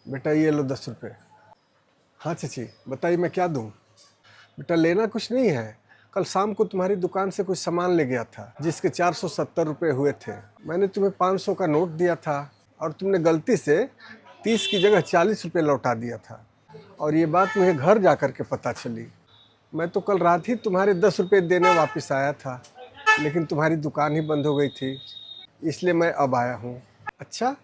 बेटा ये लो 10 रुपये। हाँ चाची बताइए मैं क्या दूँ? बेटा लेना कुछ नहीं है, कल शाम को तुम्हारी दुकान से कुछ सामान ले गया था जिसके 470 रुपये हुए थे। मैंने तुम्हें 500 का नोट दिया था और तुमने गलती से 30 की जगह 40 रुपये लौटा दिया था, और ये बात मुझे घर जा कर के पता चली। मैं तो कल रात ही तुम्हारे 10 रुपये देने वापस आया था, लेकिन तुम्हारी दुकान ही बंद हो गई थी, इसलिए मैं अब आया हूँ। अच्छा,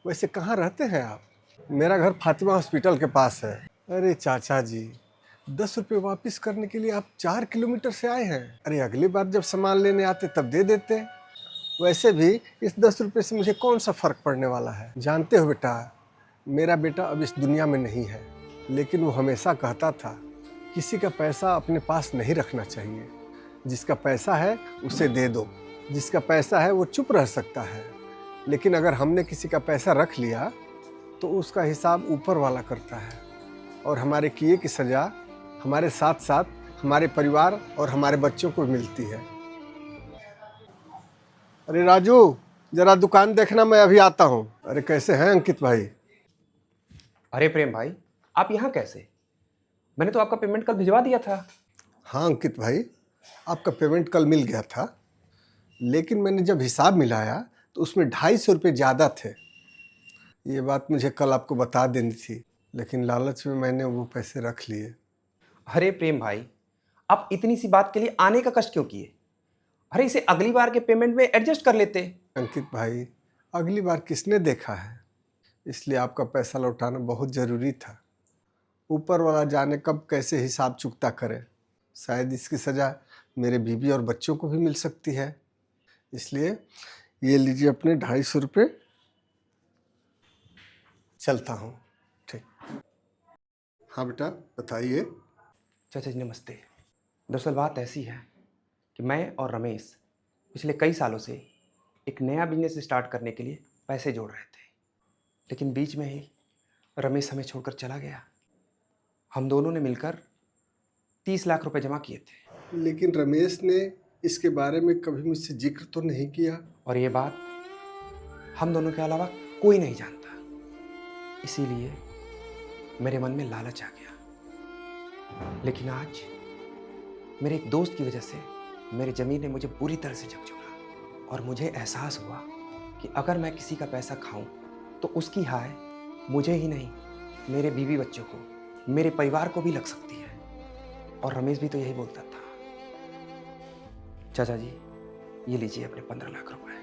वैसे कहाँ रहते हैं आप? मेरा घर फातिमा हॉस्पिटल के पास है। अरे चाचा जी, 10 रुपये वापस करने के लिए आप 4 किलोमीटर से आए हैं। अरे अगली बार जब सामान लेने आते तब दे देते। वैसे भी इस 10 रुपये से मुझे कौन सा फ़र्क पड़ने वाला है। जानते हो बेटा, मेरा बेटा अब इस दुनिया में नहीं है, लेकिन वो हमेशा कहता था किसी का पैसा अपने पास नहीं रखना चाहिए। जिसका पैसा है उसे दे दो, जिसका पैसा है वो चुप रह सकता है, लेकिन अगर हमने किसी का पैसा रख लिया तो उसका हिसाब ऊपर वाला करता है, और हमारे किए की सज़ा हमारे साथ साथ हमारे परिवार और हमारे बच्चों को मिलती है। अरे राजू, जरा दुकान देखना, मैं अभी आता हूँ। अरे कैसे हैं अंकित भाई? अरे प्रेम भाई, आप यहाँ कैसे? मैंने तो आपका पेमेंट कल भिजवा दिया था। हाँ अंकित भाई, आपका पेमेंट कल मिल गया था, लेकिन मैंने जब हिसाब मिलाया तो उसमें 250 रुपये ज़्यादा थे। ये बात मुझे कल आपको बता देनी थी, लेकिन लालच में मैंने वो पैसे रख लिए। अरे प्रेम भाई, आप इतनी सी बात के लिए आने का कष्ट क्यों किए? अरे इसे अगली बार के पेमेंट में एडजस्ट कर लेते। अंकित भाई, अगली बार किसने देखा है, इसलिए आपका पैसा लौटाना बहुत ज़रूरी था। ऊपर वाला जाने कब कैसे हिसाब चुकता करे, शायद इसकी सज़ा मेरे बीवी और बच्चों को भी मिल सकती है। इसलिए ये लीजिए अपने 250 रुपये। चलता हूँ। ठीक। हाँ बेटा बताइए। चाचा जी नमस्ते। दरअसल बात ऐसी है कि मैं और रमेश पिछले कई सालों से एक नया बिजनेस स्टार्ट करने के लिए पैसे जोड़ रहे थे, लेकिन बीच में ही रमेश हमें छोड़कर चला गया। हम दोनों ने मिलकर 30 लाख रुपए जमा किए थे, लेकिन रमेश ने इसके बारे में कभी मुझसे जिक्र तो नहीं किया। और ये बात हम दोनों के अलावा कोई नहीं जानता। इसीलिए मेरे मन में लालच आ गया, लेकिन आज मेरे एक दोस्त की वजह से मेरे ज़मीन ने मुझे बुरी तरह से झकझोरा, और मुझे एहसास हुआ कि अगर मैं किसी का पैसा खाऊं तो उसकी हाय मुझे ही नहीं, मेरे बीवी बच्चों को, मेरे परिवार को भी लग सकती है। और रमेश भी तो यही बोलता था। चाचा जी, ये लीजिए अपने 15 लाख रुपए।